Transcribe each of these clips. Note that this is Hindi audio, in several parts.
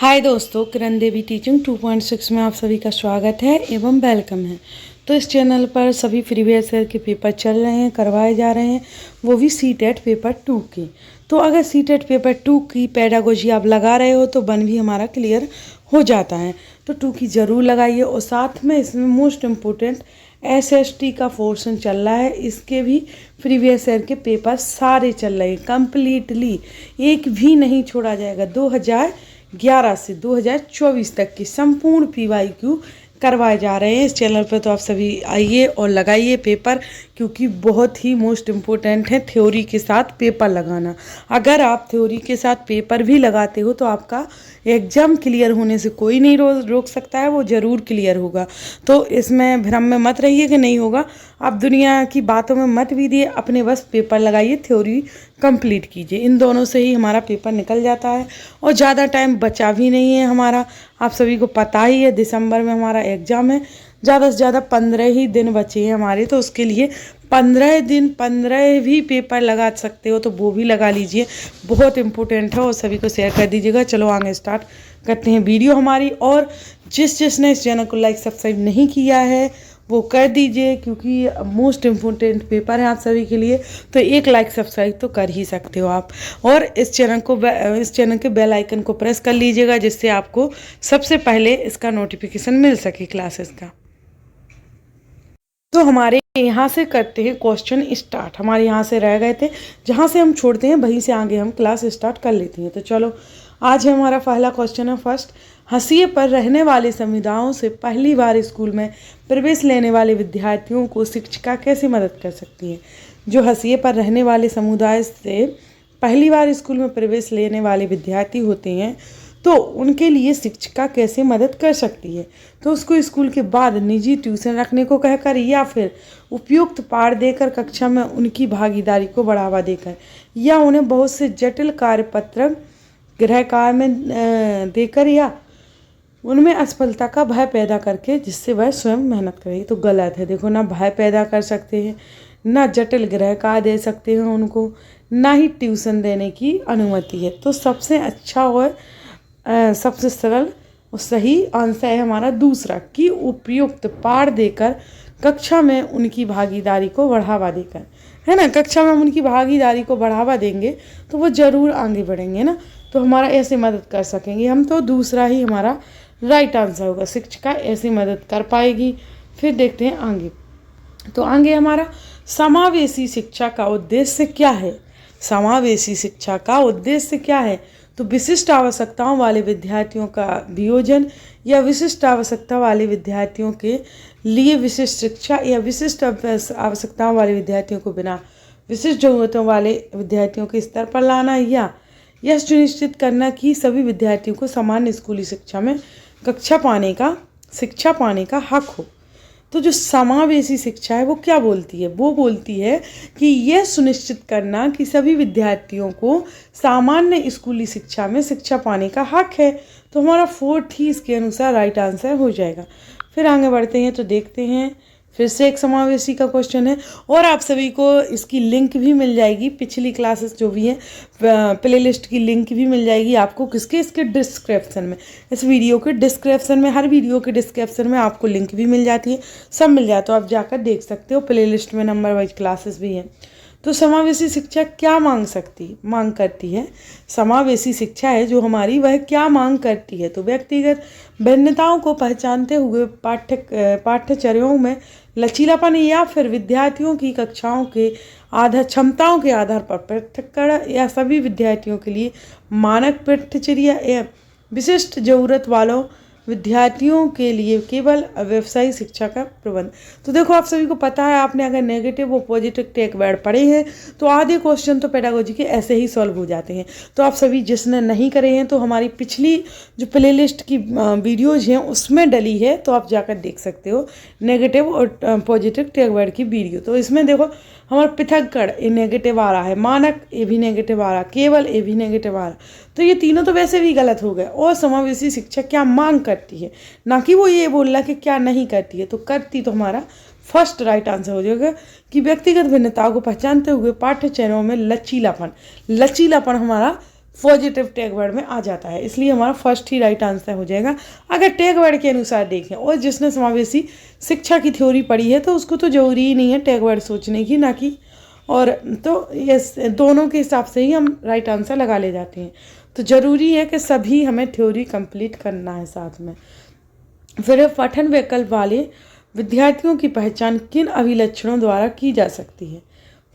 हाय दोस्तों, किरण देवी टीचिंग 2.6 में आप सभी का स्वागत है एवं वेलकम है। तो इस चैनल पर सभी प्रीवियस ईयर के पेपर चल रहे हैं, करवाए जा रहे हैं, वो भी सीटेट पेपर 2 की। तो अगर सीटेट पेपर 2 की पेडागोजी आप लगा रहे हो तो 1 भी हमारा क्लियर हो जाता है। तो 2 की ज़रूर लगाइए। और साथ में इसमें मोस्ट इम्पोर्टेंट SST का पोर्शन चल रहा है, इसके भी प्रीवियस ईयर के पेपर सारे चल रहे हैं कम्प्लीटली, एक भी नहीं छोड़ा जाएगा। 2011 से 2024 तक की संपूर्ण PYQ करवाए जा रहे हैं इस चैनल पर। तो आप सभी आइए और लगाइए पेपर, क्योंकि बहुत ही मोस्ट इम्पोर्टेंट है थ्योरी के साथ पेपर लगाना। अगर आप थ्योरी के साथ पेपर भी लगाते हो तो आपका एग्ज़ाम क्लियर होने से कोई नहीं रोक सकता है, वो ज़रूर क्लियर होगा। तो इसमें भ्रम में मत रहिए कि नहीं होगा। आप दुनिया की बातों में मत भी दिए, अपने बस पेपर लगाइए, थ्योरी कंप्लीट कीजिए। इन दोनों से ही हमारा पेपर निकल जाता है और ज़्यादा टाइम बचा भी नहीं है हमारा। आप सभी को पता ही है दिसंबर में हमारा एग्ज़ाम है, ज़्यादा से ज़्यादा 15 ही दिन बचे हैं हमारे। तो उसके लिए 15 दिन 15 भी पेपर लगा सकते हो तो वो भी लगा लीजिए, बहुत इम्पोर्टेंट है। और सभी को शेयर कर दीजिएगा। चलो आगे स्टार्ट करते हैं वीडियो हमारी। और जिसने इस चैनल को लाइक सब्सक्राइब नहीं किया है वो कर दीजिए, क्योंकि मोस्ट इम्पोर्टेंट पेपर है आप सभी के लिए। तो एक लाइक सब्सक्राइब तो कर ही सकते हो आप। और इस चैनल के बेल आइकन को प्रेस कर लीजिएगा, जिससे आपको सबसे पहले इसका नोटिफिकेशन मिल सके क्लासेस का। तो हमारे यहाँ से करते हैं क्वेश्चन स्टार्ट। हमारे यहाँ से रह गए थे, जहाँ से हम छोड़ते हैं वहीं से आगे हम क्लास स्टार्ट कर लेते हैं। तो चलो आज है हमारा पहला क्वेश्चन है फर्स्ट। हाशिए पर रहने वाले समुदायों से पहली बार स्कूल में प्रवेश लेने वाले विद्यार्थियों को शिक्षिका कैसे मदद कर सकती है। जो हाशिए पर रहने वाले समुदाय से पहली बार स्कूल में प्रवेश लेने वाले विद्यार्थी होते हैं तो उनके लिए शिक्षिका कैसे मदद कर सकती है। तो उसको स्कूल के बाद निजी ट्यूशन रखने को कहकर, या फिर उपयुक्त पाठ देकर, कक्षा में उनकी भागीदारी को बढ़ावा देकर, या उन्हें बहुत से जटिल कार्यपत्र गृह कार्य में देकर, या उनमें असफलता का भय पैदा करके जिससे वह स्वयं मेहनत करे। तो गलत है। देखो, ना भय पैदा कर सकते हैं, ना जटिल गृह कार्य दे सकते हैं उनको, ना ही ट्यूशन देने की अनुमति है। तो सबसे अच्छा और सबसे सरल और सही आंसर है हमारा दूसरा, कि उपयुक्त पाठ देकर, कक्षा में उनकी भागीदारी को बढ़ावा देकर, है ना। कक्षा में हम उनकी भागीदारी को बढ़ावा देंगे तो वो ज़रूर आगे बढ़ेंगे ना। तो हमारा ऐसे मदद कर सकेंगे हम। तो दूसरा ही हमारा राइट आंसर होगा, शिक्षिका ऐसी मदद कर पाएगी। फिर देखते हैं आगे। तो आगे हमारा समावेशी शिक्षा का उद्देश्य क्या है। समावेशी शिक्षा का उद्देश्य क्या है। तो विशिष्ट आवश्यकताओं वाले विद्यार्थियों का वियोजन, या विशिष्ट आवश्यकता वाले विद्यार्थियों के लिए विशिष्ट शिक्षा, या विशिष्ट आवश्यकताओं वाले विद्यार्थियों को बिना विशिष्ट जरूरतों वाले विद्यार्थियों के स्तर पर लाना, या यह सुनिश्चित करना कि सभी विद्यार्थियों को समान स्कूली शिक्षा में शिक्षा पाने का हक हो। तो जो समावेशी शिक्षा है वो क्या बोलती है, वो बोलती है कि यह सुनिश्चित करना कि सभी विद्यार्थियों को सामान्य स्कूली शिक्षा में शिक्षा पाने का हक है। तो हमारा 4th ही इसके अनुसार राइट आंसर हो जाएगा। फिर आगे बढ़ते हैं तो देखते हैं, फिर से एक समावेशी का क्वेश्चन है। और आप सभी को इसकी लिंक भी मिल जाएगी, पिछली क्लासेस जो भी हैं प्लेलिस्ट की लिंक भी मिल जाएगी आपको इसके डिस्क्रिप्शन में। इस वीडियो के डिस्क्रिप्शन में, हर वीडियो के डिस्क्रिप्शन में आपको लिंक भी मिल जाती है, सब मिल जाता है, तो आप जाकर देख सकते हो। प्लेलिस्ट में नंबर वाइज क्लासेस भी हैं। तो समावेशी शिक्षा क्या मांग करती है। समावेशी शिक्षा है जो हमारी, वह क्या मांग करती है। तो व्यक्तिगत भिन्नताओं को पहचानते हुए पाठ्यचर्याओं में लचीलापन, या फिर विद्यार्थियों की कक्षाओं के क्षमताओं के आधार पर पृथक्करण, या सभी विद्यार्थियों के लिए मानक पाठ्यचर्या, या विशिष्ट जरूरत वालों विद्यार्थियों के लिए केवल व्यवसायिक शिक्षा का प्रबंध। तो देखो, आप सभी को पता है, आपने अगर नेगेटिव और पॉजिटिव टेक वर्ड पढ़े हैं तो आधे क्वेश्चन तो पेडागोजी के ऐसे ही सॉल्व हो जाते हैं। तो आप सभी जिसने नहीं करे हैं तो हमारी पिछली जो प्लेलिस्ट की वीडियोज हैं उसमें डली है, तो आप जाकर देख सकते हो नेगेटिव और पॉजिटिव टेक वर्ड की वीडियो। तो इसमें देखो, हमारा पृथक्करण ये नेगेटिव आ रहा है, मानक ये भी नेगेटिव आ रहा, केवल ये भी नेगेटिव आ रहा। तो ये तीनों तो वैसे भी गलत हो गए। और समावेशी शिक्षा क्या मांग करती है, ना कि वो ये बोल रहा कि क्या नहीं करती है। तो करती तो हमारा फर्स्ट राइट आंसर हो जाएगा कि व्यक्तिगत भिन्नताओं को पहचानते हुए पाठ्यचर्याओं में लचीलापन हमारा पॉजिटिव टैग वर्ड में आ जाता है, इसलिए हमारा फर्स्ट ही राइट आंसर हो जाएगा। अगर टैग वर्ड के अनुसार देखें, और जिसने समावेशी शिक्षा की थ्योरी पढ़ी है तो उसको तो जरूरी ही नहीं है टैग वर्ड सोचने की, ना कि, और तो ये दोनों के हिसाब से ही हम राइट आंसर लगा ले जाते हैं। तो ज़रूरी है कि सभी हमें थ्योरी कंप्लीट करना है साथ में। फिर पठन विकल्प वाले विद्यार्थियों की पहचान किन अभिलक्षणों द्वारा की जा सकती है?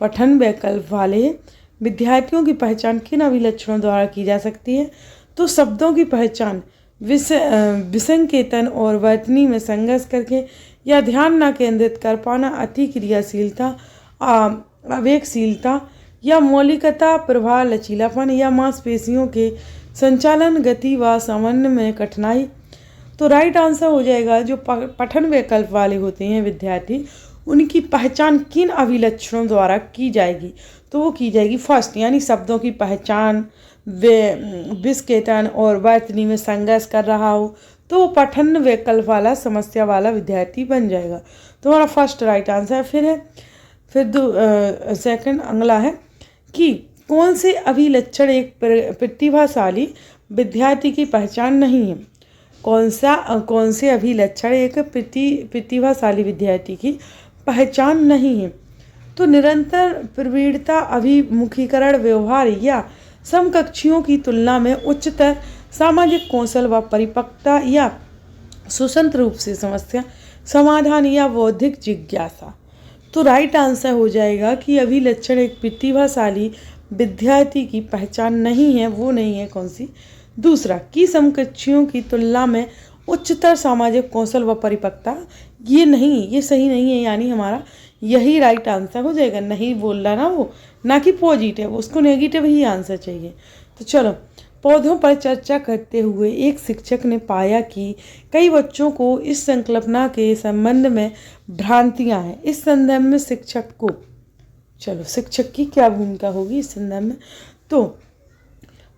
पठन विकल्प वाले विद्यार्थियों की पहचान किन अभिलक्षणों द्वारा की जा सकती है? तो शब्दों की पहचान विसंकेतन और वर्तनी में संघर्ष करके, या ध्यान न केंद्रित कर पाना, अति क्रियाशीलता, आवेगशीलता, या मौलिकता, प्रभाव, लचीलापन, या मांसपेशियों के संचालन, गति व समन्वय में कठिनाई। तो राइट आंसर हो जाएगा जो पठन विकल्प वाले होते हैं विद्यार्थी, उनकी पहचान किन अभिलक्षणों द्वारा की जाएगी? तो वो की जाएगी फर्स्ट, यानी शब्दों की पहचान, विसंकेतन और वर्तनी में संघर्ष कर रहा हो, तो वो पठन विकल्प वाला समस्या वाला विद्यार्थी बन जाएगा। तो हमारा फर्स्ट राइट आंसर फिर सेकंड अगला है कि कौन से अभिलक्षण एक प्रतिभाशाली विद्यार्थी की पहचान नहीं है? कौन से अभिलक्षण एक प्रतिभाशाली विद्यार्थी की पहचान नहीं है? तो निरंतर प्रवीणता, अभिमुखीकरण, व्यवहार, या समकक्षियों की तुलना में उच्चतर सामाजिक कौशल व परिपक्वता, या स्वतंत्र रूप से समस्या समाधान, या बौद्धिक जिज्ञासा। तो राइट आंसर हो जाएगा कि अभिलक्षण एक प्रतिभाशाली विद्यार्थी की पहचान नहीं है, वो नहीं है कौन सी? दूसरा, कि समकक्षियों की तुलना में उच्चतर सामाजिक कौशल व परिपक्वता, ये नहीं, ये सही नहीं है, यानी हमारा यही राइट आंसर हो जाएगा। नहीं बोल रहा ना वो, ना कि पॉजिटिव, उसको नेगेटिव ही आंसर चाहिए। तो चलो, पौधों पर चर्चा करते हुए एक शिक्षक ने पाया कि कई बच्चों को इस संकल्पना के संबंध में भ्रांतियां हैं। इस संदर्भ में शिक्षक की क्या भूमिका होगी इस संदर्भ में? तो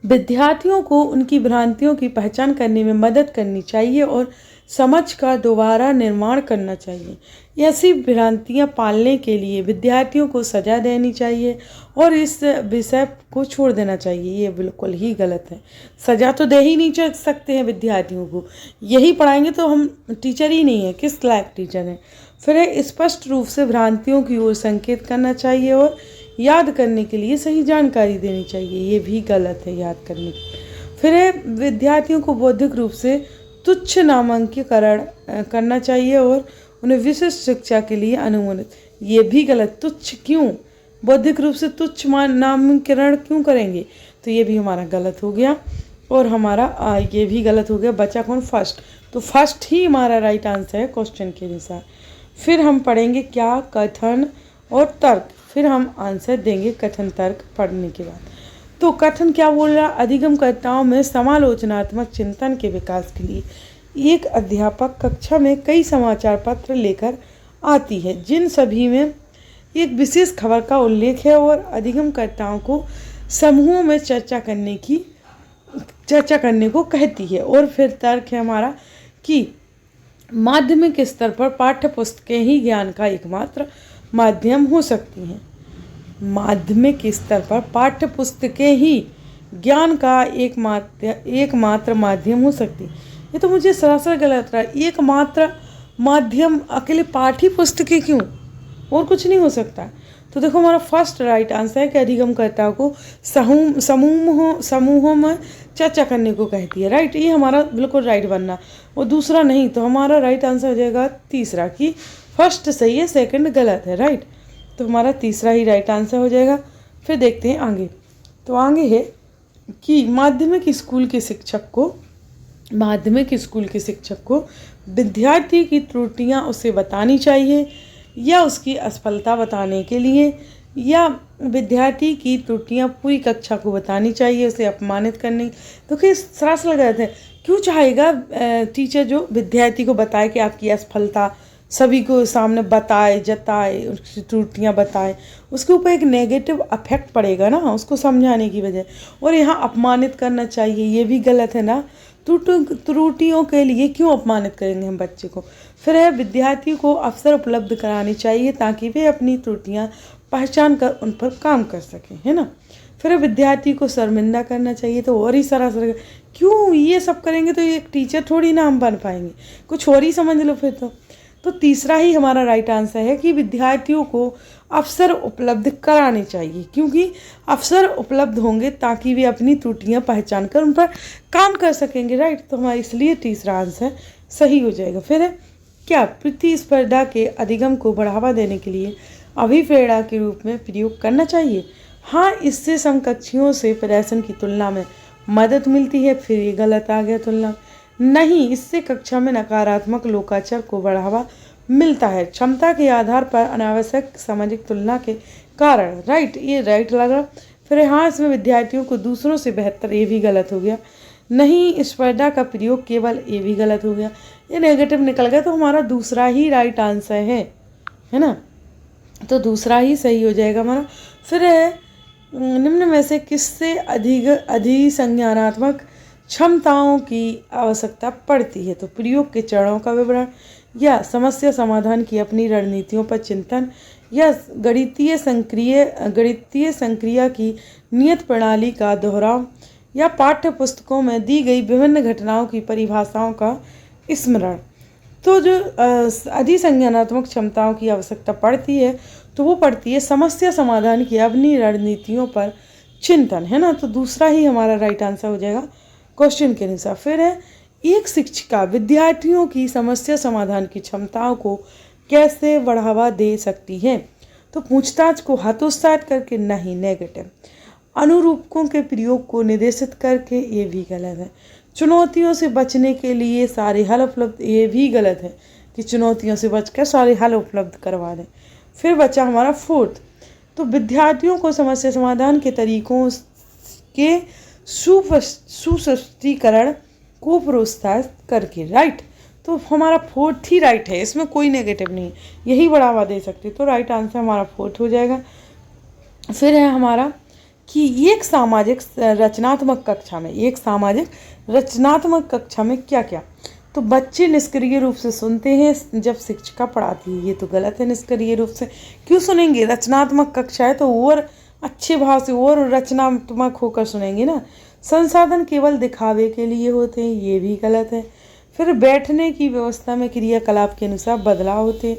विद्यार्थियों को उनकी भ्रांतियों की पहचान करने में मदद करनी चाहिए और समझ का दोबारा निर्माण करना चाहिए। ऐसी भ्रांतियां पालने के लिए विद्यार्थियों को सजा देनी चाहिए और इस विषय को छोड़ देना चाहिए। ये बिल्कुल ही गलत है। सजा तो दे ही नहीं सकते हैं विद्यार्थियों को, यही पढ़ाएंगे तो हम टीचर ही नहीं है, किस लायक टीचर हैं। फिर स्पष्ट रूप से भ्रांतियों की ओर संकेत करना चाहिए और याद करने के लिए सही जानकारी देनी चाहिए। ये भी गलत है याद करने की। फिर विद्यार्थियों को बौद्धिक रूप से तुच्छ नामांकन करना चाहिए और उन्हें विशिष्ट शिक्षा के लिए अनुमोदित। ये भी गलत। तुच्छ क्यों? बौद्धिक रूप से तुच्छ नामांकन क्यों करेंगे? तो ये भी हमारा गलत हो गया और हमारा ये भी गलत हो गया। बचा कौन? फर्स्ट। तो फर्स्ट ही हमारा राइट आंसर है क्वेश्चन के अनुसार। फिर हम पढ़ेंगे क्या, कथन और तर्क। फिर हम आंसर देंगे कथन तर्क पढ़ने के बाद। तो कथन क्या बोल रहा? अधिगमकर्ताओं में समालोचनात्मक चिंतन के विकास के लिए एक अध्यापक कक्षा में कई समाचार पत्र लेकर आती है, जिन सभी में एक विशेष खबर का उल्लेख है, और अधिगमकर्ताओं को समूहों में चर्चा करने को कहती है। और फिर तर्क है हमारा कि माध्यमिक स्तर पर पाठ्य पुस्तकें ही ज्ञान का एकमात्र माध्यम हो सकती हैं। माध्यमिक स्तर पर पाठ्य पुस्तकें ही ज्ञान का एकमात्र माध्यम हो सकती। ये तो मुझे सरासर गलत रहा। एकमात्र माध्यम अकेले पाठ्य पुस्तकें क्यों? और कुछ नहीं हो सकता। तो देखो हमारा फर्स्ट राइट आंसर है कि अधिगमकर्ताओं को समूहों में चर्चा करने को कहती है। राइट, ये हमारा बिल्कुल राइट बनना। और दूसरा नहीं, तो हमारा राइट आंसर हो जाएगा तीसरा, कि फर्स्ट सही है, सेकंड गलत है। राइट, तो हमारा तीसरा ही राइट आंसर हो जाएगा। फिर देखते हैं आगे। तो आगे है कि माध्यमिक स्कूल के शिक्षक को विद्यार्थी की त्रुटियां उसे बतानी चाहिए, या उसकी असफलता बताने के लिए, या विद्यार्थी की त्रुटियां पूरी कक्षा को बतानी चाहिए, उसे अपमानित करने। तो कि सरासर गलत है। क्यों चाहेगा टीचर जो विद्यार्थी को बताए कि आपकी असफलता सभी को सामने बताए, जताए, उसकी त्रुटियां बताए? उसके ऊपर एक नेगेटिव इफेक्ट पड़ेगा ना उसको समझाने की वजह। और यहाँ अपमानित करना चाहिए, ये भी गलत है ना। त्रुटियों के लिए क्यों अपमानित करेंगे हम बच्चे को? फिर है विद्यार्थी को अवसर उपलब्ध कराने चाहिए ताकि वे अपनी त्रुटियां पहचान कर उन पर काम कर सकें, है ना। फिर विद्यार्थी को शर्मिंदा करना चाहिए, तो और ही सरासर क्यों ये सब करेंगे तो एक टीचर थोड़ी ना हम बन पाएंगे, कुछ और ही समझ लो फिर तो तीसरा ही हमारा राइट आंसर है कि विद्यार्थियों को अवसर उपलब्ध कराने चाहिए, क्योंकि अवसर उपलब्ध होंगे ताकि वे अपनी त्रुटियां पहचान कर उन पर काम कर सकेंगे, राइट। तो हमारा इसलिए तीसरा आंसर सही हो जाएगा। फिर है क्या प्रतिस्पर्धा के अधिगम को बढ़ावा देने के लिए अभिप्रेरणा के रूप में प्रयोग करना चाहिए? हाँ, इससे समकक्षियों से प्रदर्शन की तुलना में मदद मिलती है। फिर ये गलत आ गया तुलना, नहीं, इससे कक्षा में नकारात्मक लोकाचार को बढ़ावा मिलता है क्षमता के आधार पर अनावश्यक सामाजिक तुलना के कारण, राइट, ये राइट लगा। फिर हाँ, इसमें विद्यार्थियों को दूसरों से बेहतर, ये भी गलत हो गया। नहीं, स्पर्धा का प्रयोग केवल, ये भी गलत हो गया, ये नेगेटिव निकल गया। तो हमारा दूसरा ही राइट आंसर है ना, तो दूसरा ही सही हो जाएगा हमारा। फिर है निम्न में से किससे अधिसंज्ञानात्मक क्षमताओं की आवश्यकता पड़ती है? तो प्रयोग के चरणों का विवरण, या समस्या समाधान की अपनी रणनीतियों पर चिंतन, या गणितीय संक्रिया की नियत प्रणाली का दोहराव, या पाठ्य पुस्तकों में दी गई विभिन्न घटनाओं की परिभाषाओं का स्मरण। तो जो अधिसंज्ञानात्मक क्षमताओं की आवश्यकता पड़ती है तो वो पड़ती है समस्या समाधान की अपनी रणनीतियों पर चिंतन, है ना। तो दूसरा ही हमारा राइट आंसर हो जाएगा क्वेश्चन के अनुसार। फिर है एक शिक्षिका विद्यार्थियों की समस्या समाधान की क्षमताओं को कैसे बढ़ावा दे सकती है? तो पूछताछ को हतोत्साहित करके, नहीं, नेगेटिव। अनुरूपकों के प्रयोग को निर्देशित करके, ये भी गलत है। चुनौतियों से बचने के लिए सारे हल उपलब्ध, ये भी गलत है कि चुनौतियों से बचकर सारे हल उपलब्ध करवा दें। फिर बचा हमारा फोर्थ, तो विद्यार्थियों को समस्या समाधान के तरीकों के सुस्पष्टीकरण को प्रोत्साहित करके, राइट। तो हमारा फोर्थ ही राइट है, इसमें कोई नेगेटिव नहीं, यही बढ़ावा दे सकते, तो राइट आंसर हमारा फोर्थ हो जाएगा। फिर है हमारा कि एक सामाजिक रचनात्मक कक्षा में क्या क्या? तो बच्चे निष्क्रिय रूप से सुनते हैं जब शिक्षिका पढ़ाती है, ये तो गलत है। निष्क्रिय रूप से क्यों सुनेंगे? रचनात्मक कक्षा है तो और अच्छे भाव से और रचनात्मक होकर सुनेंगे ना। संसाधन केवल दिखावे के लिए होते हैं, ये भी गलत है। फिर बैठने की व्यवस्था में क्रियाकलाप के अनुसार बदलाव होते हैं।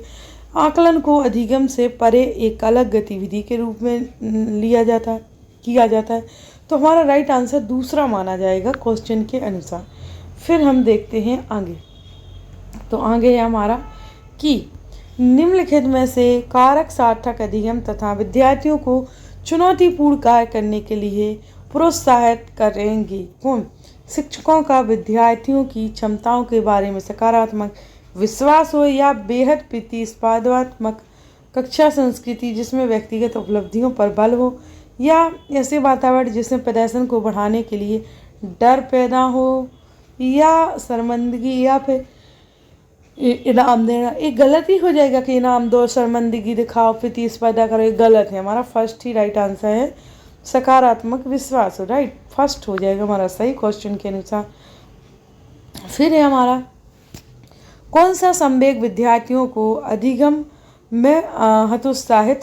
आकलन को अधिगम से परे एक अलग गतिविधि के रूप में किया जाता है। तो हमारा राइट आंसर दूसरा माना जाएगा क्वेश्चन के अनुसार। फिर हम देखते हैं आगे, तो आगे है हमारा कि निम्नलिखित में से कारक सार्थक अधिगम तथा विद्यार्थियों को चुनौतीपूर्ण कार्य करने के लिए प्रोत्साहित करेंगे कौन? शिक्षकों का विद्यार्थियों की क्षमताओं के बारे में सकारात्मक विश्वास हो, या बेहद प्रतिस्पर्धात्मक कक्षा संस्कृति जिसमें व्यक्तिगत उपलब्धियों पर बल हो, या ऐसे वातावरण जिसमें प्रदर्शन को बढ़ाने के लिए डर पैदा हो, या शर्मिंदगी, या फिर इनाम देना। एक गलत ही हो जाएगा कि इनाम दो, शर्मिंदगी दिखाओ, प्रतिस्पर्धा करो, ये गलत है। हमारा फर्स्ट ही राइट आंसर है सकारात्मक विश्वास हो, राइट, फर्स्ट हो जाएगा हमारा सही क्वेश्चन के अनुसार। फिर है हमारा कौन सा संवेग विद्यार्थियों को अधिगम में हतोत्साहित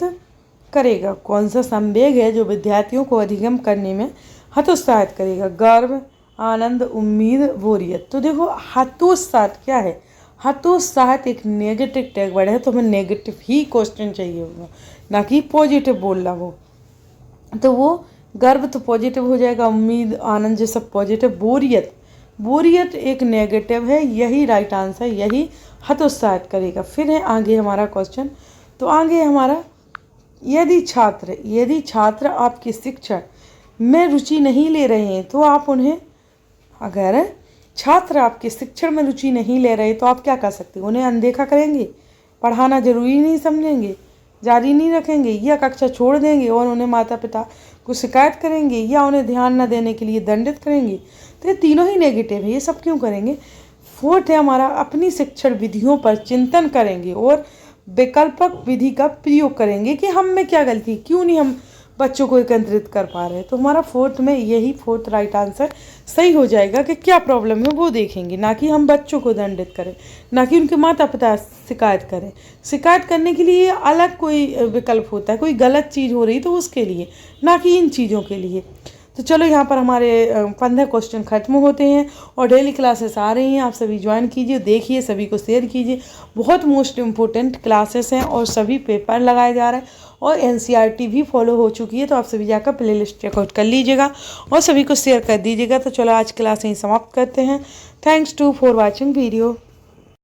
करेगा? कौन सा संवेग है जो विद्यार्थियों को अधिगम करने में हतोत्साहित करेगा? गर्व, आनंद, उम्मीद, बोरियत। तो देखो हतोत्साहित क्या है? हतोत्साहित एक नेगेटिव टैग वर्ड है, तो हमें नेगेटिव ही क्वेश्चन चाहिए होगा, ना कि पॉजिटिव बोलना हो। तो वो गर्व तो पॉजिटिव हो जाएगा, उम्मीद, आनंद ये सब पॉजिटिव, बोरियत एक नेगेटिव है, यही राइट आंसर, यही हतोत्साहित करेगा। फिर है आगे हमारा क्वेश्चन, तो आगे हमारा यदि छात्र आपके शिक्षण में रुचि नहीं ले रहे हैं तो आप उन्हें, अगर छात्र आपके शिक्षण में रुचि नहीं ले रहे तो आप क्या कर सकते हो? उन्हें अनदेखा करेंगे, पढ़ाना जरूरी नहीं समझेंगे, जारी नहीं रखेंगे, या कक्षा छोड़ देंगे और उन्हें माता पिता को शिकायत करेंगे, या उन्हें ध्यान न देने के लिए दंडित करेंगे। तो ये तीनों ही नेगेटिव है, ये सब क्यों करेंगे? फोर्थ है हमारा अपनी शिक्षण विधियों पर चिंतन करेंगे और वैकल्पिक विधि का प्रयोग करेंगे कि हम में क्या गलती, क्यों नहीं हम बच्चों को एकत्रित कर पा रहे हैं। तो हमारा फोर्थ में यही फोर्थ राइट आंसर सही हो जाएगा कि क्या प्रॉब्लम है वो देखेंगे, ना कि हम बच्चों को दंडित करें, ना कि उनके माता पिता शिकायत करें। शिकायत करने के लिए अलग कोई विकल्प होता है, कोई गलत चीज़ हो रही तो उसके लिए, ना कि इन चीज़ों के लिए। तो चलो यहाँ पर हमारे 15 क्वेश्चन खत्म होते हैं और डेली क्लासेस आ रही हैं, आप सभी ज्वाइन कीजिए, देखिए, सभी को शेयर कीजिए। बहुत मोस्ट इम्पोर्टेंट क्लासेस हैं और सभी पेपर लगाए जा रहे हैं और एनसीईआरटी भी फॉलो हो चुकी है, तो आप सभी जाकर प्ले लिस्ट चेकआउट कर लीजिएगा और सभी को शेयर कर दीजिएगा। तो चलो आज क्लास यहीं समाप्त करते हैं। Thanks to for watching video.